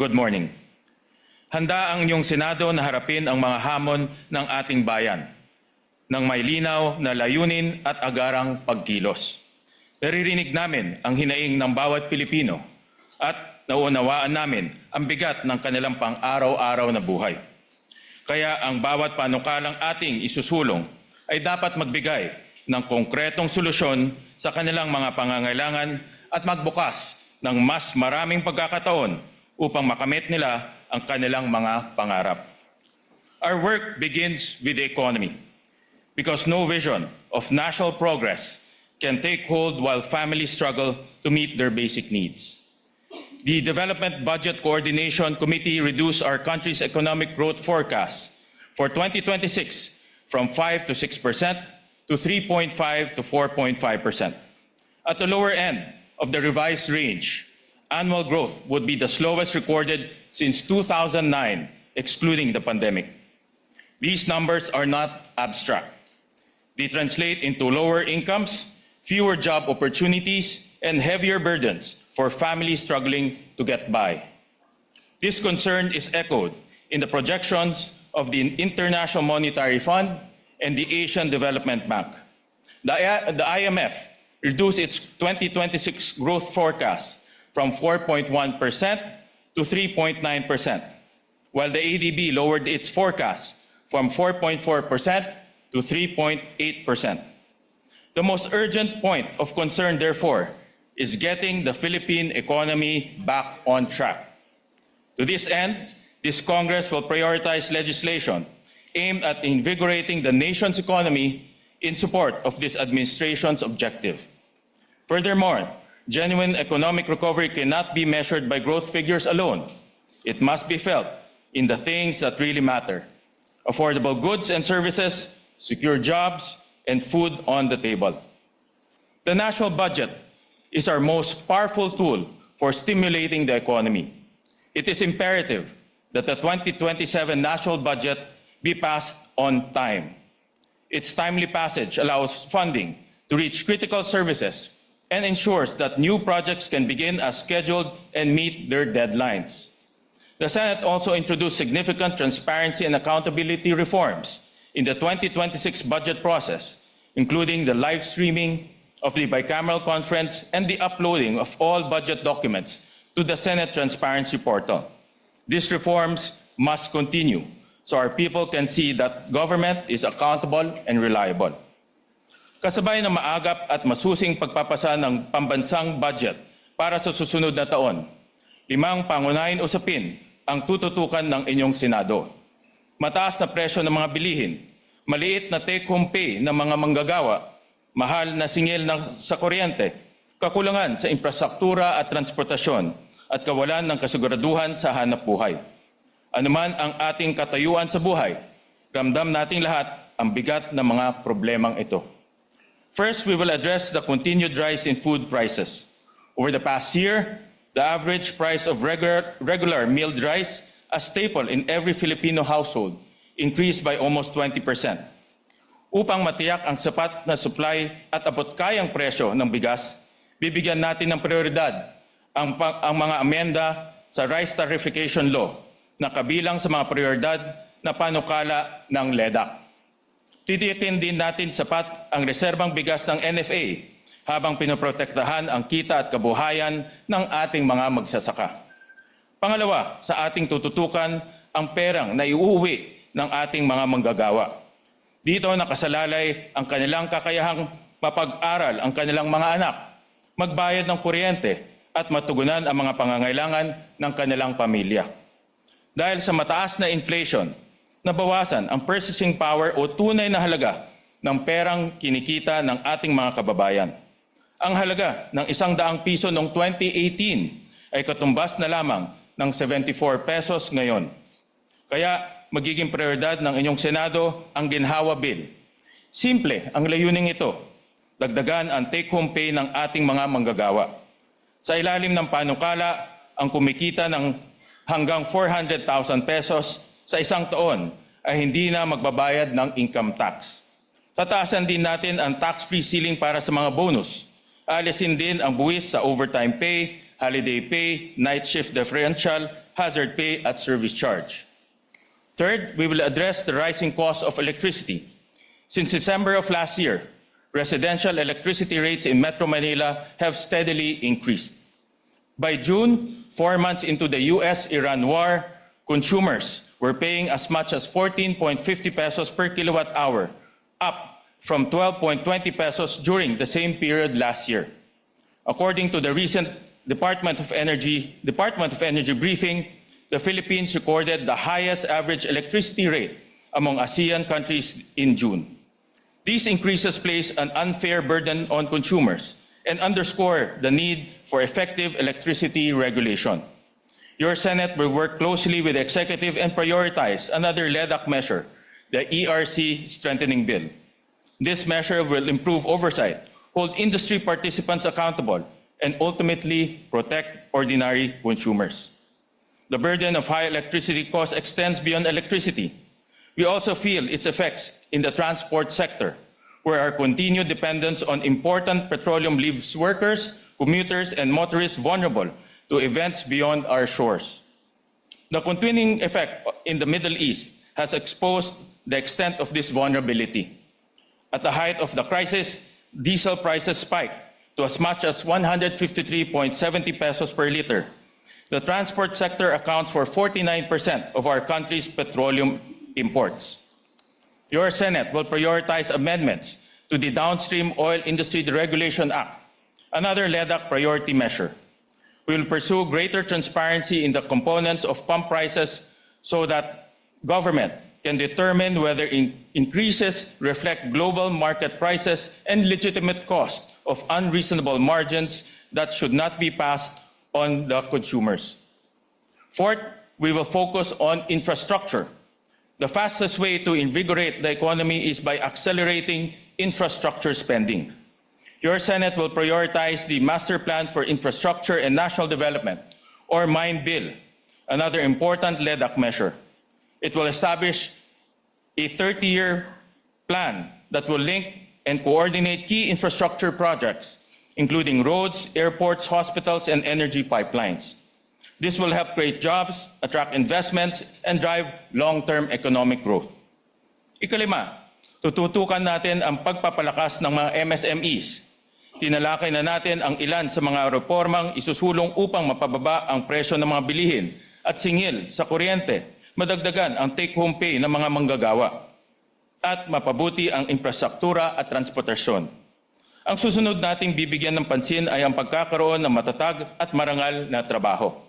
Good morning. Handa ang inyong Senado na harapin ang mga hamon ng ating bayan ng may linaw na layunin at agarang pagkilos. Naririnig namin ang hinaing ng bawat Pilipino at nauunawaan namin ang bigat ng kanilang pang-araw-araw na buhay. Kaya ang bawat panukalang ating isusulong ay dapat magbigay ng konkretong solusyon sa kanilang mga pangangailangan at magbukas ng mas maraming pagkakataon upang makamit nila ang kanilang mga pangarap. Our work begins with the economy because no vision of national progress can take hold while families struggle to meet their basic needs. The Development Budget Coordination Committee reduced our country's economic growth forecast for 2026 from 5 to 6% to 3.5 to 4.5%. At the lower end of the revised range, annual growth would be the slowest recorded since 2009, excluding the pandemic. These numbers are not abstract. They translate into lower incomes, fewer job opportunities, and heavier burdens for families struggling to get by. This concern is echoed in the projections of the International Monetary Fund and the Asian Development Bank. The IMF reduced its 2026 growth forecast from 4.1% to 3.9%, while the ADB lowered its forecast from 4.4% to 3.8%. The most urgent point of concern, therefore, is getting the Philippine economy back on track. To this end, this Congress will prioritize legislation aimed at invigorating the nation's economy in support of this administration's objective. Furthermore, genuine economic recovery cannot be measured by growth figures alone. It must be felt in the things that really matter: affordable goods and services, secure jobs, and food on the table. The national budget is our most powerful tool for stimulating the economy. It is imperative that the 2027 national budget be passed on time. Its timely passage allows funding to reach critical services and ensures that new projects can begin as scheduled and meet their deadlines. The Senate also introduced significant transparency and accountability reforms in the 2026 budget process, including the live streaming of the bicameral conference and the uploading of all budget documents to the Senate Transparency Portal. These reforms must continue so our people can see that government is accountable and reliable. Kasabay ng maagap at masusing pagpapasa ng pambansang budget para sa susunod na taon, 5 pangunahing usapin ang tututukan ng inyong Senado. Mataas na presyo ng mga bilihin, maliit na take-home pay ng mga manggagawa, mahal na singil sa kuryente, kakulangan sa infrastruktura at transportasyon, at kawalan ng kasiguraduhan sa hanapbuhay. Anuman ang ating katayuan sa buhay, ramdam nating lahat ang bigat ng mga problemang ito. First, we will address the continued rise in food prices. Over the past year, the average price of regular milled rice, a staple in every Filipino household, increased by almost 20%. Upang matiyak ang sapat na supply at abot-kayang presyo ng bigas, bibigyan natin ng prioridad ang mga amenda sa Rice Tarification Law na kabilang sa mga prioridad na panukala ng LEDAC. Titiyakin din natin sapat ang reserbang bigas ng NFA habang pinoprotektahan ang kita at kabuhayan ng ating mga magsasaka. Pangalawa, sa ating tututukan ang perang na iuuwi ng ating mga manggagawa. Dito nakasalalay ang kanilang kakayahang mapag-aral ang kanilang mga anak, magbayad ng kuryente at matugunan ang mga pangangailangan ng kanilang pamilya. Dahil sa mataas na inflation, nabawasan ang purchasing power o tunay na halaga ng perang kinikita ng ating mga kababayan. Ang halaga ng 100 piso noong 2018 ay katumbas na lamang ng 74 pesos ngayon. Kaya magiging prioridad ng inyong Senado ang Ginhawa Bill. Simple ang layuning ito, dagdagan ang take-home pay ng ating mga manggagawa. Sa ilalim ng panukala, ang kumikita ng hanggang 400,000 pesos sa isang taon ay hindi na magbabayad ng income tax. Tataasan din natin ang tax-free ceiling para sa mga bonus. Alisin din ang buwis sa overtime pay, holiday pay, night shift differential hazard pay at service charge. Third, we will address the rising cost of electricity. Since December of last year, residential electricity rates in Metro Manila have steadily increased. By June, 4 months into the US-Iran war, consumers were paying as much as 14.50 pesos per kilowatt hour, up from 12.20 pesos during the same period last year. According to the recent Department of Energy briefing, the Philippines recorded the highest average electricity rate among ASEAN countries in June. These increases place an unfair burden on consumers and underscore the need for effective electricity regulation. Your Senate will work closely with the Executive and prioritize another LEDAC measure, the ERC Strengthening Bill. This measure will improve oversight, hold industry participants accountable, and ultimately protect ordinary consumers. The burden of high electricity costs extends beyond electricity. We also feel its effects in the transport sector, where our continued dependence on important petroleum leaves workers, commuters, and motorists vulnerable to events beyond our shores. The continuing effect in the Middle East has exposed the extent of this vulnerability. At the height of the crisis, diesel prices spiked to as much as 153.70 pesos per liter. The transport sector accounts for 49% of our country's petroleum imports. Your Senate will prioritize amendments to the Downstream Oil Industry Deregulation Act, another LEDAC priority measure. We will pursue greater transparency in the components of pump prices so that government can determine whether increases reflect global market prices and legitimate cost of unreasonable margins that should not be passed on the consumers. Fourth, we will focus on infrastructure. The fastest way to invigorate the economy is by accelerating infrastructure spending. Your Senate will prioritize the Master Plan for Infrastructure and National Development, or MIND Bill, another important LEDAC measure. It will establish a 30-year plan that will link and coordinate key infrastructure projects, including roads, airports, hospitals, and energy pipelines. This will help create jobs, attract investments, and drive long-term economic growth. Ikalima, tututukan natin ang pagpapalakas ng mga MSMEs. Tinalakay na natin ang ilan sa mga reformang isusulong upang mapababa ang presyo ng mga bilihin at singil sa kuryente, madagdagan ang take-home pay ng mga manggagawa, at mapabuti ang infrastruktura at transportasyon. Ang susunod nating bibigyan ng pansin ay ang pagkakaroon ng matatag at marangal na trabaho.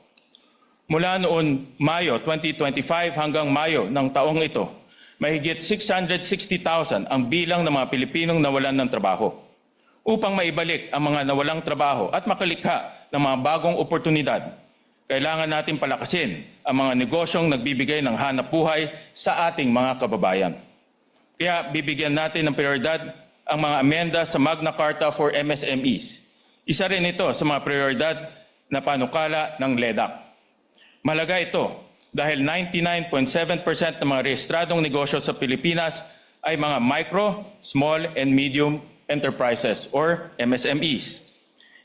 Mula noon Mayo 2025 hanggang Mayo ng taong ito, mahigit 660,000 ang bilang ng mga Pilipinong nawalan ng trabaho. Upang maibalik ang mga nawalang trabaho at makalikha ng mga bagong oportunidad, kailangan natin palakasin ang mga negosyong nagbibigay ng hanap buhay sa ating mga kababayan. Kaya bibigyan natin ng prioridad ang mga amenda sa Magna Carta for MSMEs. Isa rin ito sa mga prioridad na panukala ng LEDAC. Mahalaga ito dahil 99.7% ng mga rehistradong negosyo sa Pilipinas ay mga micro, small, and medium enterprises or MSMEs.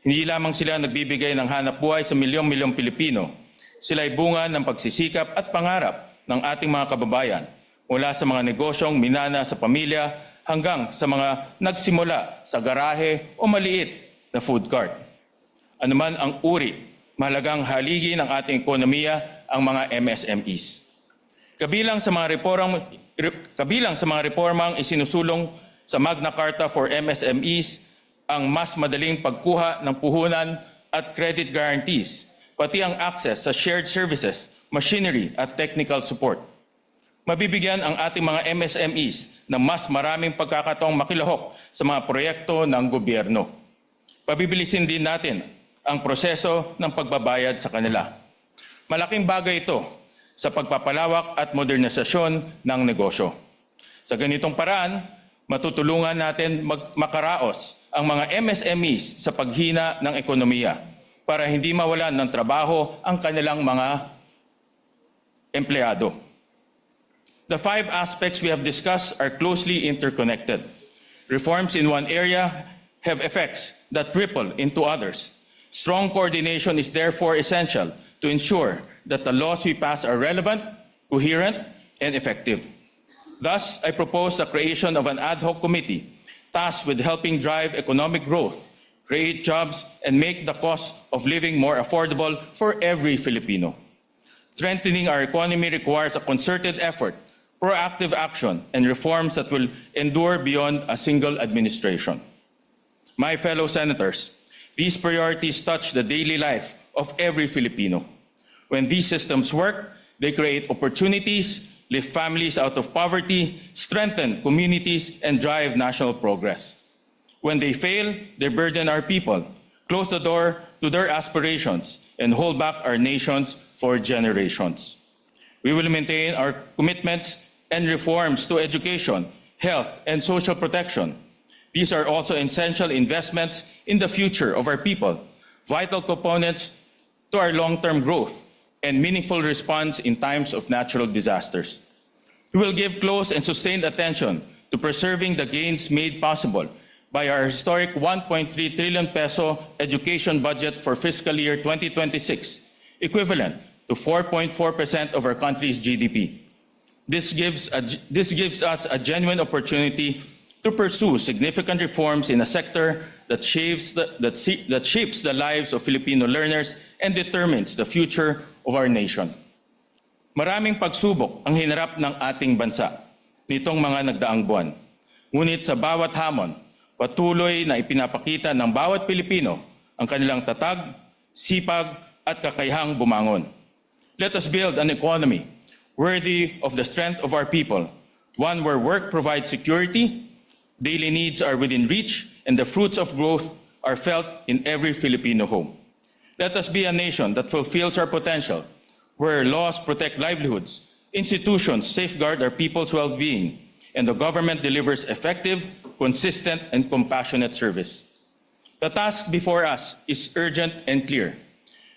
Hindi lamang sila nagbibigay ng hanap buhay sa milyong-milyong Pilipino. Sila ay bunga ng pagsisikap at pangarap ng ating mga kababayan mula sa mga negosyong minana sa pamilya hanggang sa mga nagsimula sa garahe o maliit na food cart. Anuman ang uri, mahalagang haligi ng ating ekonomiya ang mga MSMEs. Kabilang sa mga reformang isinusulong sa Magna Carta for MSMEs ang mas madaling pagkuha ng puhunan at credit guarantees, pati ang access sa shared services, machinery at technical support. Mabibigyan ang ating mga MSMEs ng mas maraming pagkakataong makilahok sa mga proyekto ng gobyerno. Pabibilisin din natin ang proseso ng pagbabayad sa kanila. Malaking bagay ito sa pagpapalawak at modernisasyon ng negosyo. Sa ganitong paraan, matutulungan natin makaraos ang mga MSMEs sa paghina ng ekonomiya para hindi mawalan ng trabaho ang kanilang mga empleyado. The 5 aspects we have discussed are closely interconnected. Reforms in one area have effects that ripple into others. Strong coordination is therefore essential to ensure that the laws we pass are relevant, coherent, and effective. Thus, I propose the creation of an ad hoc committee tasked with helping drive economic growth, create jobs, and make the cost of living more affordable for every Filipino. Strengthening our economy requires a concerted effort, proactive action, and reforms that will endure beyond a single administration. My fellow senators, these priorities touch the daily life of every Filipino. When these systems work, they create opportunities, lift families out of poverty, strengthen communities, and drive national progress. When they fail, they burden our people, close the door to their aspirations, and hold back our nations for generations. We will maintain our commitments and reforms to education, health, and social protection. These are also essential investments in the future of our people, vital components to our long-term growth, and meaningful response in times of natural disasters. We will give close and sustained attention to preserving the gains made possible by our historic 1.3 trillion peso education budget for fiscal year 2026, equivalent to 4.4% of our country's GDP. This gives us a genuine opportunity to pursue significant reforms in a sector that shapes the lives of Filipino learners and determines the future of our nation. Maraming pagsubok ang hinarap ng ating bansa nitong mga nagdaang buwan. Ngunit sa bawat hamon, patuloy na ipinapakita ng bawat Pilipino ang kanilang tatag, sipag at kakayahang bumangon. Let us build an economy worthy of the strength of our people, one where work provides security, daily needs are within reach, and the fruits of growth are felt in every Filipino home. Let us be a nation that fulfills our potential, where laws protect livelihoods, institutions safeguard our people's well-being, and the government delivers effective, consistent, and compassionate service. The task before us is urgent and clear.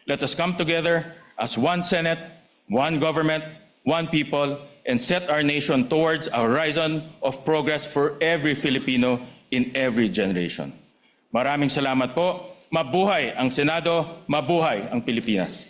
Let us come together as one Senate, one government, one people, and set our nation towards a horizon of progress for every Filipino in every generation. Maraming salamat po. Mabuhay ang Senado, mabuhay ang Pilipinas.